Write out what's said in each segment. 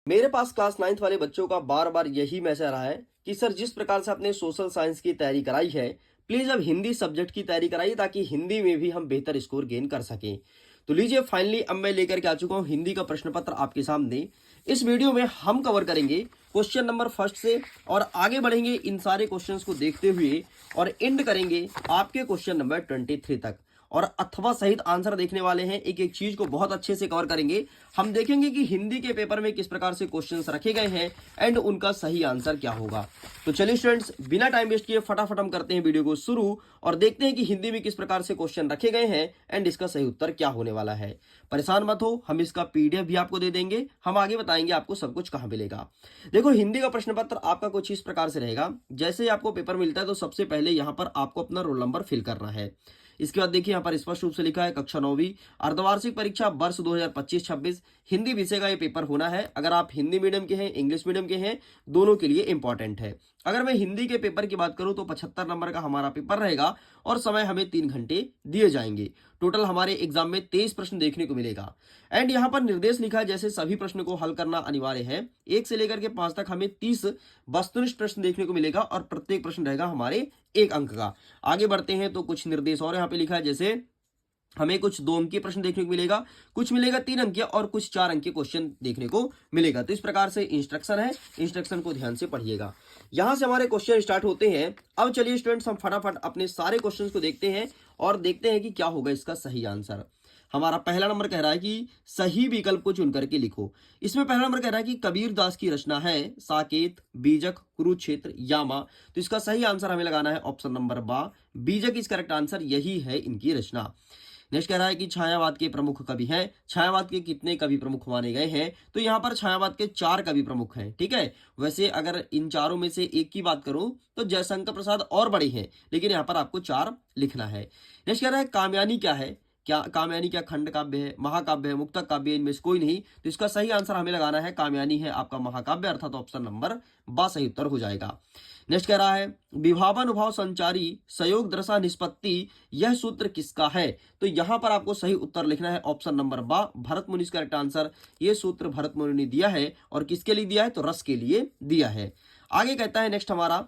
मेरे पास class 9th वाले बच्चों का बार बार यही मैसेज आ रहा है कि सर जिस प्रकार से आपने सोशल साइंस की तैयारी कराई है, प्लीज अब हिंदी सब्जेक्ट की तैयारी कराइए ताकि हिंदी में भी हम बेहतर स्कोर गेन कर सकें। तो लीजिए फाइनली अब मैं लेकर के आ चुका हूं हिंदी का प्रश्न पत्र आपके सामने। इस वीडियो में हम कवर करेंगे क्वेश्चन नंबर फर्स्ट से और आगे बढ़ेंगे इन सारे क्वेश्चंस को देखते हुए और एंड करेंगे आपके क्वेश्चन नंबर 23 तक। और अथवा सहित आंसर देखने वाले हैं, एक एक चीज को बहुत अच्छे से कवर करेंगे। हम देखेंगे कि हिंदी के पेपर में किस प्रकार से क्वेश्चंस रखे गए हैं एंड उनका सही आंसर क्या होगा। तो चलिए स्टूडेंट्स, बिना टाइम वेस्ट किए फटाफट हम करते हैं वीडियो को शुरू और देखते हैं कि हिंदी में किस प्रकार से क्वेश्चन रखे गए हैं एंड इसका सही उत्तर क्या होने वाला है। परेशान मत हो, हम इसका पीडीएफ भी आपको दे देंगे, हम आगे बताएंगे आपको सब कुछ कहां मिलेगा। देखो हिंदी का प्रश्न पत्र आपका कुछ इस प्रकार से रहेगा। जैसे ही आपको पेपर मिलता है तो सबसे पहले यहां पर आपको अपना रोल नंबर फिल करना है। इसके बाद देखिए यहाँ पर स्पष्ट रूप से लिखा है कक्षा 9वीं अर्धवार्षिक परीक्षा वर्ष 2025-26 हिंदी विषय का ये पेपर होना है। अगर आप हिंदी मीडियम के हैं, इंग्लिश मीडियम के हैं, दोनों के लिए इंपॉर्टेंट है। अगर मैं हिंदी के पेपर की बात करूं तो 75 नंबर का हमारा पेपर रहेगा और समय हमें 3 घंटे दिए जाएंगे। टोटल हमारे एग्जाम में 23 प्रश्न देखने को मिलेगा एंड यहाँ पर निर्देश लिखा है जैसे सभी प्रश्न को हल करना अनिवार्य है। 1 से लेकर के 5 तक हमें 30 वस्तुनिष्ठ प्रश्न देखने को मिलेगा और प्रत्येक प्रश्न रहेगा हमारे 1 अंक का। आगे बढ़ते हैं तो कुछ निर्देश और यहाँ पे लिखा है जैसे हमें कुछ 2 अंकीय प्रश्न देखने को मिलेगा, कुछ मिलेगा 3 अंकीय और कुछ 4 अंकीय क्वेश्चन देखने को मिलेगा। तो इस प्रकार से इंस्ट्रक्शन है, इंस्ट्रक्शन को ध्यान से पढ़िएगा। यहां से हमारे क्वेश्चन स्टार्ट होते हैं। अब चलिए स्टूडेंट्स, हम फटाफट अपने सारे क्वेश्चंस को देखते हैं और देखते हैं कि क्या होगा इसका सही आंसर। हमारा पहला नंबर कह रहा है कि सही विकल्प को चुन करके लिखो। इसमें पहला नंबर कह रहा है कि कबीर दास की रचना है साकेत, बीजक, कुरुक्षेत्र, यामा। तो इसका सही आंसर हमें लगाना है ऑप्शन नंबर बा, बीजक इज करेक्ट आंसर, यही है इनकी रचना। नेक्स्ट कह रहा है कि छायावाद के प्रमुख कवि हैं। छायावाद के कितने कवि प्रमुख माने गए हैं? तो यहाँ पर छायावाद के 4 कवि प्रमुख हैं। ठीक है, वैसे अगर इन चारों में से एक की बात करूं तो जयशंकर प्रसाद और बड़े हैं, लेकिन यहाँ पर आपको 4 लिखना है। नेक्स्ट कह रहा है कामयानी क्या है? क्या कामयानी क्या खंड काव्य है, महाकाव्य है, मुक्तक काव्य है? इनमें से कोई नहीं। तो इसका सही आंसर हमें लगाना है कामयानी है आपका महाकाव्य, अर्थात ऑप्शन नंबर बा सही उत्तर हो जाएगा। नेक्स्ट कह रहा है विभावानुभाव संचारी संयोग दशा निष्पत्ति यह सूत्र किसका है? तो यहां पर आपको सही उत्तर लिखना है ऑप्शन नंबर बा, भरत मुनि का करेक्ट आंसर। ये सूत्र भरत मुनि ने दिया है और किसके लिए दिया है? तो रस के लिए दिया है। आगे कहता है नेक्स्ट हमारा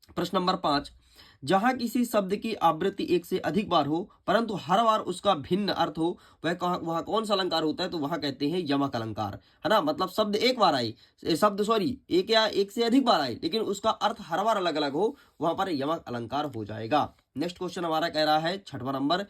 प्रश्न नंबर 5, जहां किसी शब्द की आवृत्ति एक से अधिक बार हो परंतु हर बार उसका भिन्न अर्थ हो, वह कौन सा अलंकार होता है? तो वहां कहते हैं यमक अलंकार, है ना। मतलब शब्द एक बार आए, शब्द सॉरी एक या एक से अधिक बार आए लेकिन उसका अर्थ हर बार अलग अलग हो, वहां पर यमक अलंकार हो जाएगा। नेक्स्ट क्वेश्चन हमारा कह रहा है 6वां नंबर,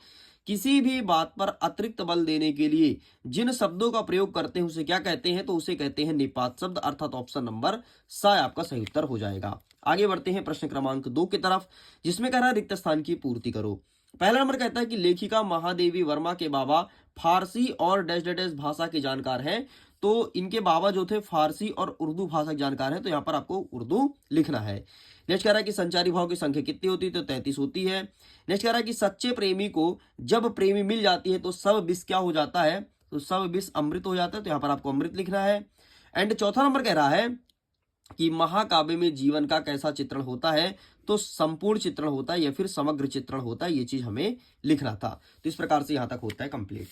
किसी भी बात पर अतिरिक्त बल देने के लिए जिन शब्दों का प्रयोग करते हैं उसे क्या कहते हैं? तो उसे कहते हैं निपात शब्द, अर्थात ऑप्शन नंबर सा आपका सही उत्तर हो जाएगा। आगे बढ़ते हैं प्रश्न क्रमांक 2 की तरफ, जिसमें कह रहा है रिक्त स्थान की पूर्ति करो। पहला नंबर कहता है कि लेखिका महादेवी वर्मा के बाबा फारसी और डैश डैश डैश भाषा के जानकार हैं। तो इनके बाबा जो थे फारसी और उर्दू भाषा के जानकार हैं, तो यहाँ पर आपको उर्दू लिखना है। नेक्स्ट कह रहा है कि संचारी भाव की संख्या कितनी होती है? तो 33 होती है। नेक्स्ट कह रहा है कि सच्चे प्रेमी को जब प्रेमी मिल जाती है तो सब विष क्या हो जाता है? तो सब विष अमृत हो जाता है, तो यहाँ पर आपको अमृत लिखना है। एंड चौथा नंबर कह रहा है कि महाकाव्य में जीवन का कैसा चित्रण होता है? तो संपूर्ण चित्रण होता है या फिर समग्र चित्रण होता है, ये चीज हमें लिखना था। तो इस प्रकार से यहां तक होता है कंप्लीट।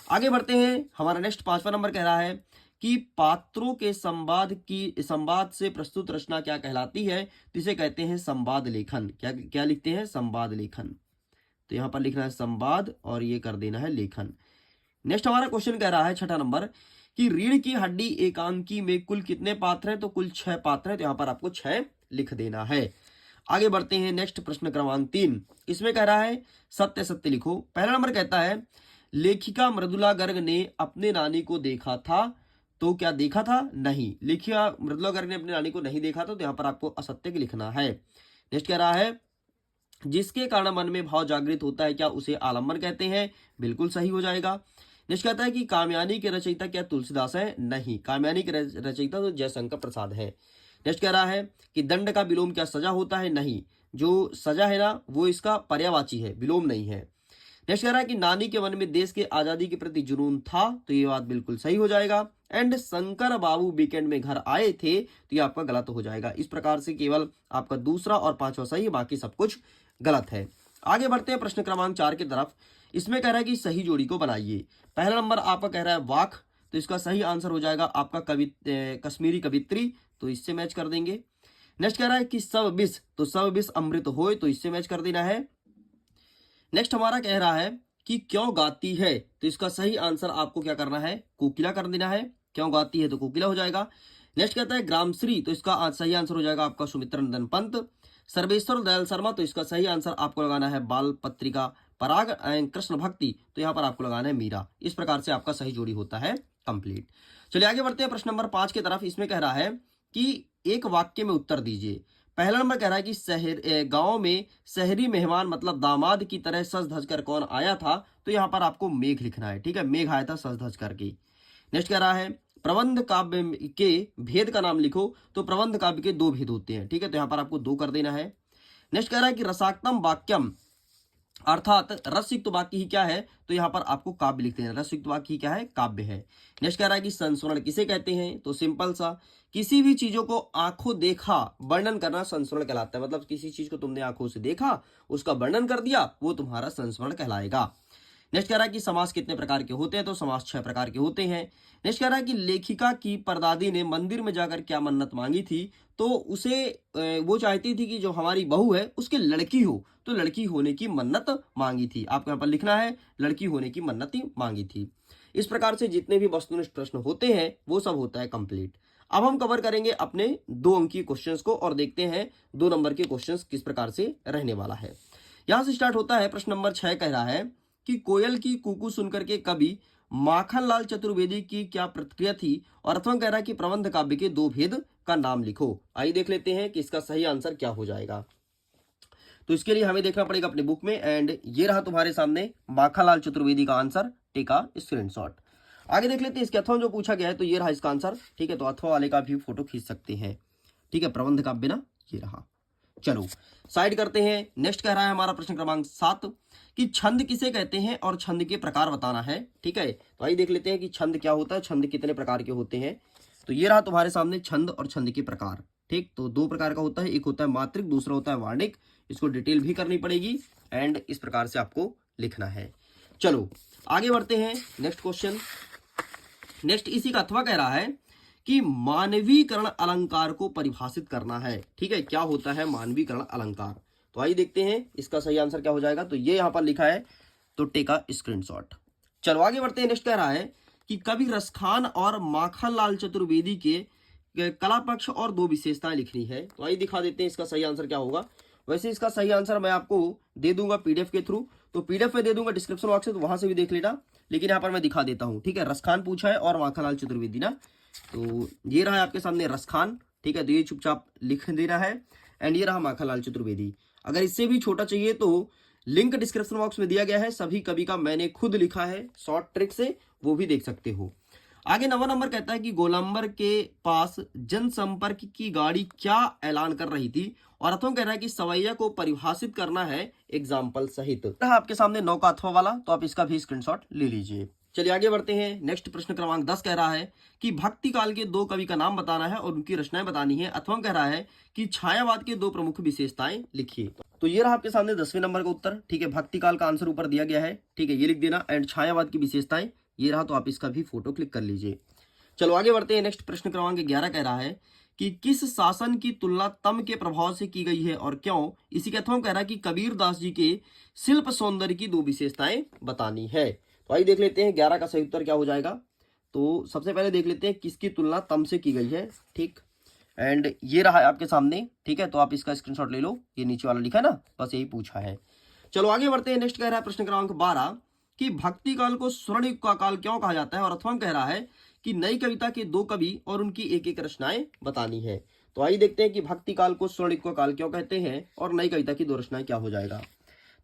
आगे बढ़ते हैं, हमारा नेक्स्ट 5वां नंबर कह रहा है कि पात्रों के संवाद से प्रस्तुत रचना क्या कहलाती है? तो इसे कहते हैं संवाद लेखन। क्या क्या लिखते हैं? संवाद लेखन। तो यहां पर लिखना है संवाद और ये कर देना है लेखन। नेक्स्ट हमारा क्वेश्चन कह रहा है 6वां नंबर कि रीढ़ की हड्डी एकांकी में कुल कितने पात्र हैं? तो कुल 6 पात्र हैं, तो यहां पर आपको 6 लिख देना है। आगे बढ़ते हैं नेक्स्ट प्रश्न क्रमांक 3, इसमें कह रहा है सत्य सत्य लिखो। पहला नंबर कहता है लेखिका मृदुला गर्ग ने अपने नानी को देखा था। तो क्या देखा था? नहीं। लेखिका मृदुला गर्ग ने अपने नानी को नहीं देखा था, तो यहां पर आपको असत्य लिखना है। नेक्स्ट कह रहा है जिसके कारण मन में भाव जागृत होता है क्या उसे आलम्बन कहते हैं? बिल्कुल सही हो जाएगा। नेक्स्ट कहता है कि कामयानी के रचयिता क्या तुलसीदास है? नहीं, कामयानी के रचयिता तो जयशंकर प्रसाद है। नेक्स्ट कह रहा है कि दंड का विलोम क्या सजा होता है? नहीं, जो सजा है ना वो इसका पर्यायवाची है, विलोम नहीं है। नेक्स्ट कह रहा है कि नानी के मन में देश के आजादी के प्रति जुनून था, तो ये बात बिल्कुल सही हो जाएगा। एंड शंकर बाबू वीकेंड में घर आए थे, तो ये आपका गलत हो जाएगा। इस प्रकार से केवल आपका दूसरा और 5वां सही है, बाकी सब कुछ गलत है। आगे बढ़ते हैं प्रश्न क्रमांक 4 की तरफ। इसमें कह रहा है कि सही जोड़ी को बनाइए। पहला नंबर आपका कह रहा है वाक, तो इसका सही आंसर हो जाएगा आपका कश्मीरी कवित्री, तो इससे मैच कर देंगे। नेक्स्ट कह रहा है कि सब विष, तो सब विष अमृत होए, तो इससे मैच कर देना है। नेक्स्ट हमारा कह रहा है कि क्यों गाती है, तो इसका सही आंसर आपको क्या करना है, कोकिला कर देना है। क्यों गाती है तो कोकिला हो जाएगा। नेक्स्ट कहता है ग्रामश्री, तो इसका सही आंसर हो जाएगा आपका सुमित्रा नंदन पंत। सर्वेश्वर दयाल शर्मा, तो इसका सही आंसर आपको लगाना है बाल पत्रिका पराग। एंड कृष्ण भक्ति, तो यहाँ पर आपको लगाना है मीरा। इस प्रकार से आपका सही जोड़ी होता है कंप्लीट। चलिए आगे बढ़ते हैं प्रश्न नंबर 5 की तरफ। इसमें कह रहा है कि एक वाक्य में उत्तर दीजिए। पहला नंबर कह रहा है कि गांव में शहरी मेहमान मतलब दामाद की तरह सज धज कर कौन आया था, तो यहाँ पर आपको मेघ लिखना है। ठीक है, मेघ आया था सज धज करके। नेक्स्ट कह रहा है प्रबंध काव्य के भेद का नाम लिखो, तो प्रबंध काव्य के 2 भेद होते हैं। ठीक है, तो यहाँ पर आपको 2 कर देना है। नेक्स्ट कह रहा है कि रसाक्तम वाक्यम अर्थात रसयुक्त वाक्य ही क्या है, तो यहाँ पर आपको काव्य लिखते हैं। रसयुक्त वाक्य ही क्या है, काव्य है। नेक्स्ट कह रहा है कि संस्मरण किसे कहते हैं, तो सिंपल सा, किसी भी चीजों को आंखों देखा वर्णन करना संस्मरण कहलाता है। मतलब किसी चीज को तुमने आंखों से देखा, उसका वर्णन कर दिया, वो तुम्हारा संस्मरण कहलाएगा। नेक्स्ट कह रहा है कि समास कितने प्रकार के होते हैं, तो समास 6 प्रकार के होते हैं। नेक्स्ट कह रहा है कि लेखिका की परदादी ने मंदिर में जाकर क्या मन्नत मांगी थी, तो उसे वो चाहती थी कि जो हमारी बहू है उसकी लड़की हो, तो लड़की होने की मन्नत मांगी थी। आपको यहाँ पर लिखना है लड़की होने की मन्नत मांगी थी। इस प्रकार से जितने भी वस्तुनिष्ठ प्रश्न होते हैं वो सब होता है कंप्लीट। अब हम कवर करेंगे अपने 2 अंक के क्वेश्चंस को और देखते हैं 2 नंबर के क्वेश्चंस किस प्रकार से रहने वाला है। यहां से स्टार्ट होता है। प्रश्न नंबर 6 कह रहा है कि कोयल की कूकू सुनकर के कवि माखनलाल चतुर्वेदी की क्या प्रतिक्रिया थी, और अथवा कह रहा है कि प्रबंध काव्य के 2 भेद का नाम लिखो। आइए देख लेते हैं कि इसका सही आंसर क्या हो जाएगा। तो इसके लिए हमें देखना पड़ेगा अपने बुक में। एंड ये रहा तुम्हारे सामने माखनलाल चतुर्वेदी का आंसर। Take a screenshot. आगे देख लेते हैं इसके अथवा जो पूछा गया है, तो ये रहा इसका आंसर। ठीक है, तो अथवा वाले का भी फोटो खींच सकते हैं। ठीक है, प्रबंध काव्य ना, ये रहा। चलो साइड करते हैं। नेक्स्ट कह रहा है हमारा प्रश्न क्रमांक 7 कि छंद किसे कहते हैं और छंद के प्रकार बताना है। ठीक है, तो आइए देख लेते हैं कि छंद क्या होता है, छंद कितने प्रकार के होते हैं। तो ये रहा तुम्हारे सामने छंद और छंद के प्रकार। ठीक, तो 2 प्रकार का होता है, एक होता है मात्रिक, दूसरा होता है वार्णिक। इसको डिटेल भी करनी पड़ेगी एंड इस प्रकार से आपको लिखना है। चलो आगे बढ़ते हैं। Next question. नेक्स्ट इसी का अथवा कह रहा है कि मानवीकरण अलंकार को परिभाषित करना है। ठीक है, क्या होता है मानवीकरण अलंकार, तो आइए देखते हैं इसका सही आंसर क्या हो जाएगा। तो ये यहां पर लिखा है, तो टेक अ स्क्रीनशॉट। चलो आगे बढ़ते हैं। नेक्स्ट कह रहा है कि कवि रसखान और माखनलाल चतुर्वेदी के कला पक्ष और 2 विशेषताएं लिखनी है। तो आइए दिखा देते हैं इसका सही आंसर क्या होगा। वैसे इसका सही आंसर मैं आपको दे दूंगा पीडीएफ के थ्रू, तो पीडीएफ में दे दूंगा डिस्क्रिप्शन बॉक्स से, तो वहां से भी देख लेना। लेकिन यहाँ पर मैं दिखा देता हूँ। ठीक है, रसखान पूछा है और माखनलाल चतुर्वेदी ना, तो ये रहा आपके सामने रसखान। ठीक है, तो ये चुपचाप लिख देना है। एंड ये रहा माखनलाल चतुर्वेदी। अगर इससे भी छोटा चाहिए तो लिंक डिस्क्रिप्शन बॉक्स में दिया गया है, सभी कवि का मैंने खुद लिखा है शॉर्ट ट्रिक से, वो भी देख सकते हो। आगे 9वां नंबर कहता है कि गोलंबर के पास जनसंपर्क की गाड़ी क्या ऐलान कर रही थी, और अथवा कह रहा है कि सवैया को परिभाषित करना है एग्जाम्पल सहित। आपके सामने 9 का अथवा वाला, तो आप इसका भी स्क्रीनशॉट ले लीजिए। चलिए आगे बढ़ते हैं। नेक्स्ट प्रश्न क्रमांक 10 कह रहा है कि भक्ति काल के 2 कवि का नाम बताना है और उनकी रचनाएं बतानी है। अथवा कह रहा है कि छायावाद के 2 प्रमुख विशेषताएं लिखिए। तो ये रहा आपके सामने 10वें नंबर का उत्तर। ठीक है, भक्ति काल का आंसर ऊपर दिया गया है। ठीक है, ये लिख देना। एंड छायावाद की विशेषताएं ये रहा, तो आप इसका भी फोटो क्लिक कर लीजिए। चलो आगे बढ़ते हैं। नेक्स्ट प्रश्न क्रमांक 11 कह रहा है कि किस शासन की तुलना तम के प्रभाव से की गई है और क्यों। इसी के अथवा कह रहा है कि कबीर दास जी के शिल्प सौंदर्य की 2 विशेषताएं बतानी है। तो आइए देख लेते हैं 11 का सही उत्तर क्या हो जाएगा। तो सबसे पहले देख लेते हैं किसकी तुलना तम से की गई है। ठीक, एंड ये रहा है आपके सामने। ठीक है, तो आप इसका स्क्रीनशॉट ले लो, ये नीचे वाला लिखा है ना, बस यही पूछा है। चलो आगे बढ़ते हैं। नेक्स्ट कह रहा है प्रश्न क्रमांक 12 कि भक्ति काल को स्वर्ण युग का काल क्यों कहा जाता है, और अथवा कह रहा है कि नई कविता के 2 कवि और उनकी एक रचनाएं बतानी है। तो आइए देखते हैं कि भक्ति काल को स्वर्ण युग का काल क्यों कहते हैं और नई कविता की 2 रचनाएं क्या हो जाएगा।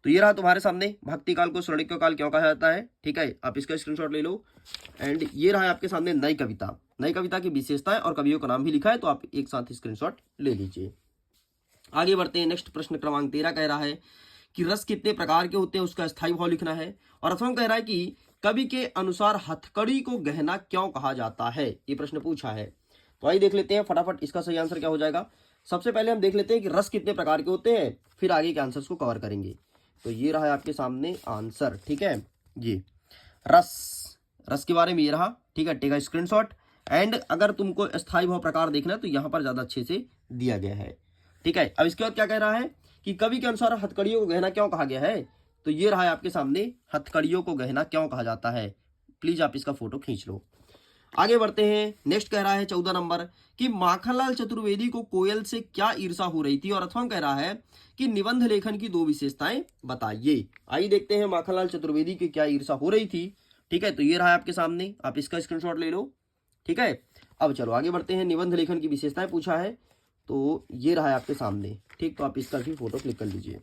तो ये रहा तुम्हारे सामने, भक्ति काल को स्वर्ण युग का काल क्यों कहा जाता है। ठीक है, आप इसका स्क्रीनशॉट ले लो। एंड ये रहा आपके सामने नई कविता। नई कविता की विशेषताएं और कवियों का नाम भी लिखा है, तो आप एक साथ स्क्रीनशॉट ले लीजिए। आगे बढ़ते हैं। नेक्स्ट प्रश्न क्रमांक 13 कह रहा है कि रस कितने प्रकार के होते हैं, उसका स्थायी भाव लिखना है। और अथवा कह रहा है कि कवि के अनुसार हथकड़ी को गहना क्यों कहा जाता है, ये प्रश्न पूछा है। तो आइए देख लेते हैं फटाफट इसका सही आंसर क्या हो जाएगा। सबसे पहले हम देख लेते हैं कि रस कितने प्रकार के होते हैं, फिर आगे के आंसर्स को कवर करेंगे। तो ये रहा आपके सामने आंसर। ठीक है, ये रस के बारे में ये रहा। ठीक है, टेक अ स्क्रीनशॉट। एंड अगर तुमको स्थायी भाव प्रकार देखना है तो यहाँ पर ज्यादा अच्छे से दिया गया है। ठीक है, अब इसके बाद क्या कह रहा है कि कवि के अनुसार हथकड़ियों को गहना क्यों कहा गया है। तो ये रहा है आपके सामने, हथकड़ियों को गहना क्यों कहा जाता है। प्लीज आप इसका फोटो खींच लो। आगे बढ़ते हैं, नेक्स्ट कह रहा है 14 नंबर कि माखनलाल चतुर्वेदी को कोयल से क्या ईर्षा हो रही थी। और अथवा कह रहा है कि निबंध लेखन की दो विशेषताएं बताइए। आइए देखते हैं माखनलाल चतुर्वेदी की क्या ईर्षा हो रही थी। ठीक है, तो ये रहा है आपके सामने, आप इसका स्क्रीनशॉट ले लो। ठीक है, अब चलो आगे बढ़ते हैं, निबंध लेखन की विशेषताएं पूछा है तो ये रहा है आपके सामने। ठीक, तो आप इसका भी फोटो क्लिक कर लीजिए।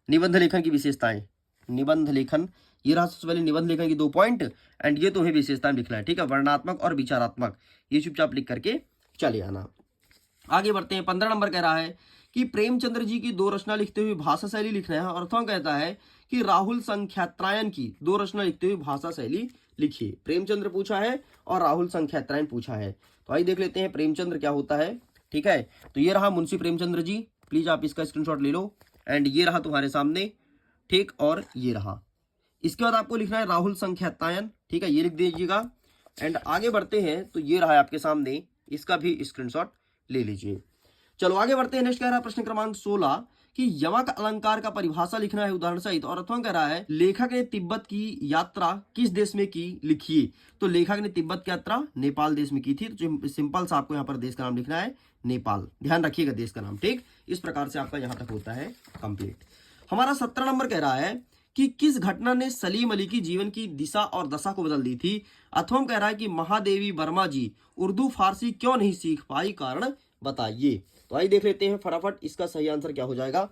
निबंध लेखन की विशेषताएं, निबंध लेखन, ये रहा सबसे पहले निबंध लेखन की 2 पॉइंट एंड ये तुम्हें विशेषताएं लिखना है। ठीक है, वर्णनात्मक और विचारात्मक, ये चुपचाप लिख करके चले आना। आगे बढ़ते हैं, 15 नंबर कह रहा है कि प्रेमचंद्र जी की 2 रचना लिखते हुए भाषा शैली लिखना है। और अथवा कहता है कि राहुल संख्यात्रायण की 2 रचना लिखते हुए भाषा शैली लिखिए। प्रेमचंद्र पूछा है और राहुल संख्यात्रायण पूछा है। तो आइए देख लेते हैं प्रेमचंद्र क्या होता है। ठीक है, तो ये रहा मुंशी प्रेमचंद्र जी, प्लीज आप इसका स्क्रीनशॉट ले लो। एंड ये रहा तुम्हारे सामने। ठीक, और ये रहा। इसके बाद आपको लिखना है राहुल संख्यातायन। ठीक है, ये लिख दीजिएगा। एंड आगे बढ़ते हैं, तो ये रहा है आपके सामने, इसका भी स्क्रीनशॉट ले लीजिए। चलो आगे बढ़ते हैं, नेक्स्ट कह रहा है प्रश्न क्रमांक 16 कि यमक अलंकार का परिभाषा लिखना है उदाहरण सहित। और अथवा कह रहा है लेखक ने तिब्बत की यात्रा किस देश में की, लिखिए। तो लेखक ने तिब्बत की यात्रा नेपाल देश में की थी। तो सिंपल सा आपको यहाँ पर देश का नाम लिखना है नेपाल, ध्यान रखिएगा देश का नाम। ठीक, इस प्रकार से आपका यहाँ तक होता है कंप्लीट। हमारा 17 नंबर कह रहा है कि किस घटना ने सलीम अली की जीवन की दिशा और दशा को बदल दी थी। अथवा कह रहा है कि महादेवी वर्मा जी उर्दू फारसी क्यों नहीं सीख पाई, कारण बताइए। तो आइए देख लेते हैं फटाफट इसका सही आंसर क्या हो जाएगा।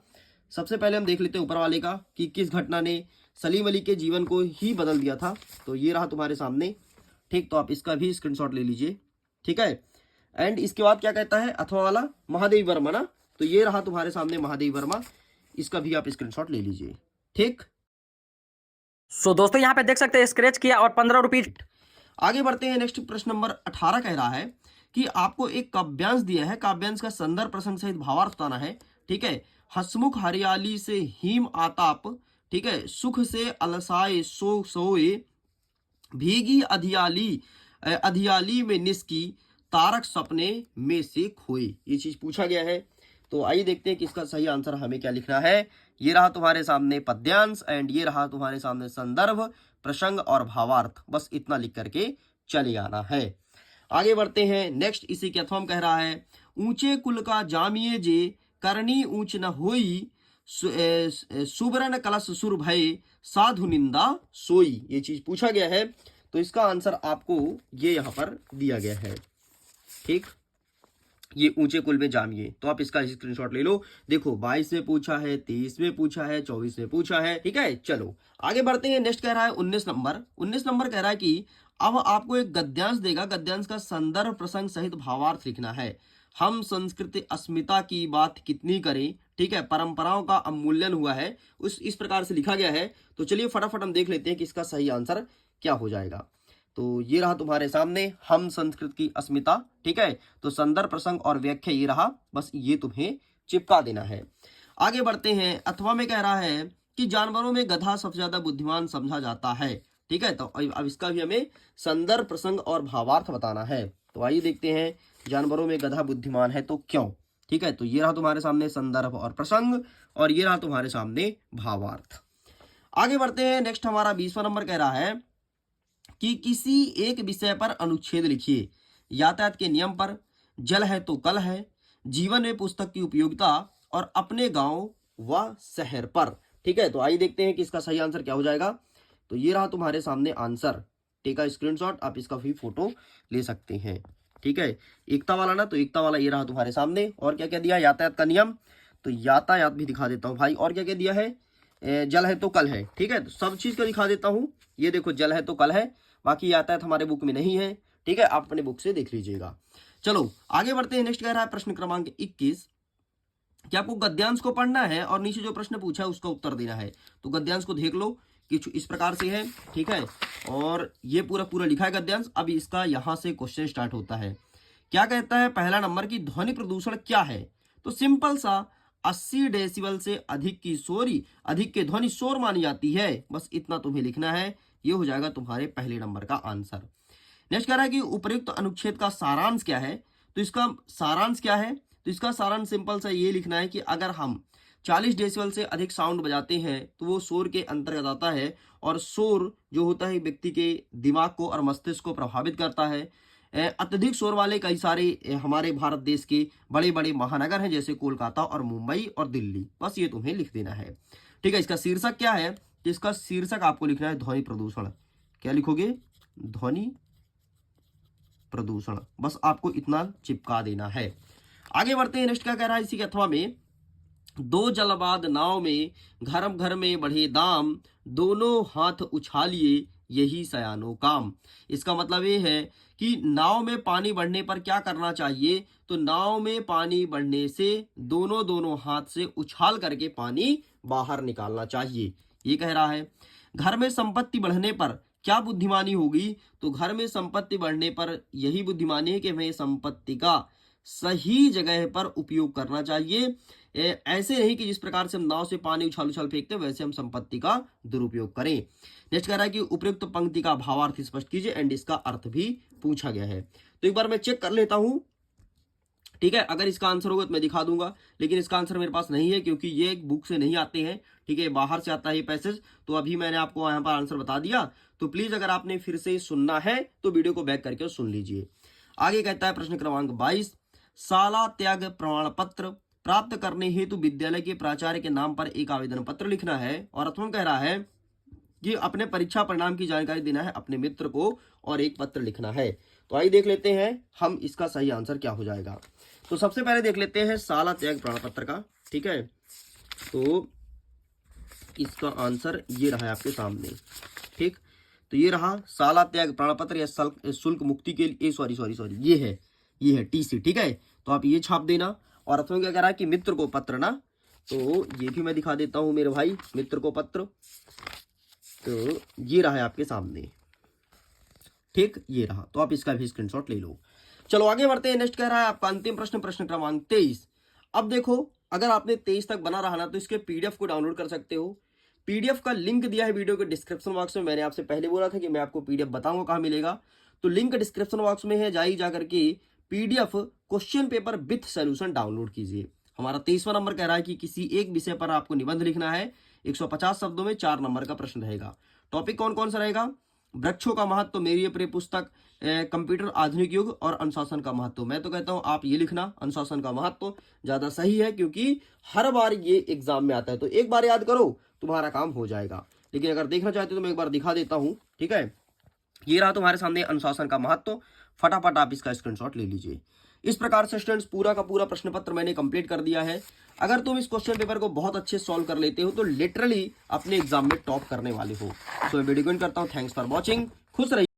सबसे पहले हम देख लेते हैं ऊपर वाले का कि किस घटना ने सलीम अली के जीवन को ही बदल दिया था। तो ये रहा तुम्हारे सामने। ठीक, तो आप इसका भी स्क्रीनशॉट ले लीजिए। ठीक है, एंड इसके बाद क्या कहता है अथवा वाला, महादेवी वर्मा ना। तो ये रहा तुम्हारे सामने महादेवी वर्मा, इसका भी आप स्क्रीनशॉट ले लीजिए। ठीक, सो दोस्तों यहाँ पे देख सकते हैं स्क्रैच किया और 15 रुपीज। आगे बढ़ते हैं, नेक्स्ट प्रश्न नंबर 18 कह रहा है कि आपको एक काव्यांश दिया है, काव्यांश का संदर्भ प्रसंग सहित भावार्थ बताना है। ठीक है, हसमुख हरियाली से हिम आताप, ठीक है, सुख से अलसाए सो सोए, भीगी अधियाली में निस्की, तारक सपने में से खोए। ये चीज पूछा गया है। तो आइए देखते हैं कि इसका सही आंसर हमें क्या लिखना है। ये रहा तुम्हारे सामने पद्यांश एंड ये रहा तुम्हारे सामने संदर्भ प्रसंग और भावार्थ, बस इतना लिख करके चले आना है। आगे बढ़ते हैं, नेक्स्ट इसी के अथवा कह रहा है ऊंचे कुल का जामिए जे, करनी ऊंच न होई, सुबरन कलश सुर भय, साधु निंदा सोई। ये चीज पूछा गया है। तो इसका आंसर आपको ये यहां पर दिया गया है। ठीक, ये ऊंचे कुल में जामिए। तो आप इसका स्क्रीनशॉट ले लो। देखो 22 में पूछा है, 23 में पूछा है, 24 में पूछा है। ठीक है, चलो आगे बढ़ते हैं, नेक्स्ट कह रहा है 19 नंबर। 19 नंबर कह रहा है कि अब आपको एक गद्यांश देगा, गद्यांश का संदर्भ प्रसंग सहित भावार्थ लिखना है। हम संस्कृति अस्मिता की बात कितनी करें, ठीक है, परंपराओं का अवमूल्यन हुआ है, इस प्रकार से लिखा गया है। तो चलिए फटाफट हम देख लेते हैं कि इसका सही आंसर क्या हो जाएगा। तो ये रहा तुम्हारे सामने हम संस्कृत की अस्मिता। ठीक है, तो संदर्भ प्रसंग और व्याख्या ये रहा, बस ये तुम्हें चिपका देना है। आगे बढ़ते हैं, अथवा में कह रहा है कि जानवरों में गधा सबसे ज्यादा बुद्धिमान समझा जाता है। ठीक है, तो अब इसका भी हमें संदर्भ प्रसंग और भावार्थ बताना है। तो आइए देखते हैं जानवरों में गधा बुद्धिमान है तो क्यों। ठीक है, तो ये रहा तुम्हारे सामने संदर्भ और प्रसंग और ये रहा तुम्हारे सामने भावार्थ। आगे बढ़ते हैं, नेक्स्ट हमारा 20वां नंबर कह रहा है कि किसी एक विषय पर अनुच्छेद लिखिए। यातायात के नियम पर, जल है तो कल है, जीवन में पुस्तक की उपयोगिता और अपने गांव व शहर पर। ठीक है, तो आइए देखते हैं कि इसका सही आंसर क्या हो जाएगा। तो ये रहा तुम्हारे सामने आंसर। टेक अ स्क्रीनशॉट, आप इसका भी फोटो ले सकते हैं। ठीक है, एकता वाला ना, तो एकता वाला ये रहा तुम्हारे सामने। और क्या क्या दिया, यातायात का नियम, तो यातायात भी दिखा देता हूँ भाई। और क्या क्या दिया है, जल है तो कल है। ठीक है, तो सब चीज को दिखा देता हूँ। ये देखो जल है तो कल है, बाकी यातायात हमारे बुक में नहीं है। ठीक है, आप अपने बुक से देख लीजिएगा। चलो आगे बढ़ते हैं, नेक्स्ट कह रहा है प्रश्न क्रमांक 21 कि आपको गद्यांश को पढ़ना है और नीचे जो प्रश्न पूछा है उसका उत्तर देना है। तो गद्यांश को देख लो कि इस प्रकार से है। ठीक है, और ये पूरा पूरा लिखा है गद्यांश। अब इसका यहां से क्वेश्चन स्टार्ट होता है। क्या कहता है पहला नंबर की ध्वनि प्रदूषण क्या है। तो सिंपल सा 80 डेसिबल से अधिक की ध्वनि शोर मानी जाती है। बस इतना तुम्हें लिखना है, ये हो जाएगा तुम्हारे पहले नंबर का आंसर। नेक्स्ट कह रहा है कि उपर्युक्त अनुच्छेद का सारांश क्या है। तो इसका सारांश क्या है, तो इसका सारांश सिंपल सा ये लिखना है कि अगर हम 40 डेसिबल से अधिक साउंड बजाते हैं तो वो शोर के अंतर्गत आता है, और शोर जो होता है व्यक्ति के दिमाग को और मस्तिष्क को प्रभावित करता है। अत्यधिक शोर वाले कई सारे हमारे भारत देश के बड़े बड़े महानगर हैं, जैसे कोलकाता और मुंबई और दिल्ली। बस ये तुम्हें लिख देना है, ठीक है। इसका शीर्षक क्या है, इसका शीर्षक आपको लिखना है ध्वनि प्रदूषण। क्या लिखोगे, ध्वनि प्रदूषण। बस आपको इतना चिपका देना है। आगे बढ़ते हैं। नेक्स्ट क्या कह रहा है इसी के अथवा में, दो जलबाद नाव में घर में बढ़े दाम, दोनों हाथ उछालिए यही सयानो काम। इसका मतलब ये है कि नाव में पानी बढ़ने पर क्या करना चाहिए। तो नाव में पानी बढ़ने से दोनों हाथ से उछाल करके पानी बाहर निकालना चाहिए, ये कह रहा है। घर में संपत्ति बढ़ने पर क्या बुद्धिमानी होगी। तो घर में संपत्ति बढ़ने पर यही बुद्धिमानी है कि हमें संपत्ति का सही जगह पर उपयोग करना चाहिए। ऐसे नहीं कि जिस प्रकार से हम नाव से पानी उछाल उछाल फेंकते हैं, वैसे हम संपत्ति का दुरुपयोग करें। नेक्स्ट कह रहा है कि उपयुक्त पंक्ति का भावार्थ स्पष्ट कीजिए, एंड इसका अर्थ भी पूछा गया है। तो एक बार मैं चेक कर लेता हूं, ठीक है। अगर इसका आंसर होगा तो मैं दिखा दूंगा, लेकिन इसका आंसर मेरे पास नहीं है क्योंकि ये एक बुक से नहीं आते हैं, ठीक है, बाहर से आता है पैसेज। तो अभी मैंने आपको यहाँ पर आंसर बता दिया। तो प्लीज अगर आपने फिर से सुनना है तो वीडियो को बैक करके सुन लीजिए। आगे कहता है प्रश्न क्रमांक 22, शाला त्याग प्रमाण पत्र प्राप्त करने हेतु विद्यालय के प्राचार्य के नाम पर एक आवेदन पत्र लिखना है। और अथवा कह रहा है कि अपने परीक्षा परिणाम की जानकारी देना है अपने मित्र को, और एक पत्र लिखना है। तो आइए देख लेते हैं हम इसका सही आंसर क्या हो जाएगा। तो सबसे पहले देख लेते हैं शाला त्याग प्रमाण पत्र का, ठीक है। तो इसका आंसर ये रहा है आपके सामने, ठीक। तो ये रहा शाला त्याग प्रमाण पत्र या शुल्क मुक्ति के लिए, सॉरी ये है टीसी, ठीक है। तो आप ये छाप देना। और अथवा क्या कह रहा है कि मित्र को पत्र ना, तो ये भी मैं दिखा देता हूं मेरे भाई, मित्र को पत्र। तो ये रहा है आपके सामने, ठीक, ये रहा। तो आप इसका भी स्क्रीनशॉट ले लो। चलो आगे बढ़ते हैं। नेक्स्ट कह रहा है आपका अंतिम प्रश्न, प्रश्न क्रमांक 23। अब देखो, अगर आपने 23 तक बना रहा ना तो इसके पीडीएफ को डाउनलोड कर सकते हो। पीडीएफ का लिंक दिया है वीडियो के डिस्क्रिप्शन बॉक्स में। मैंने आपसे पहले बोला था कि मैं आपको पीडीएफ बताऊंगा कहां मिलेगा, तो लिंक डिस्क्रिप्शन बॉक्स में है, जाइए जाकर के PDF question paper with solution download कीजिए। हमारा 23वां नंबर कह रहा है कि किसी एक विषय पर आपको निबंध लिखना है, 150 शब्दों में 4 नंबर का प्रश्न रहेगा। टॉपिक कौन कौन सा रहेगा, वृक्षों का महत्व, मेरी प्रिय पुस्तक, कंप्यूटर आधुनिक युग, और अनुशासन का महत्व। मैं तो कहता हूं आप ये लिखना, अनुशासन का महत्व ज्यादा सही है क्योंकि हर बार ये एग्जाम में आता है। तो एक बार याद करो, तुम्हारा काम हो जाएगा। लेकिन अगर देखना चाहते हो तो मैं एक बार दिखा देता हूं, ठीक है। ये रहा तुम्हारे सामने अनुशासन का महत्व, फटाफट आप इसका स्क्रीनशॉट ले लीजिए। इस प्रकार से स्टूडेंट्स पूरा का पूरा प्रश्न पत्र मैंने कंप्लीट कर दिया है। अगर तुम इस क्वेश्चन पेपर को बहुत अच्छे सॉल्व कर लेते हो तो लिटरली अपने एग्जाम में टॉप करने वाले हो। तो मैं वीडियो को एंड करता हूं। थैंक्स फॉर वॉचिंग, खुश रहिए।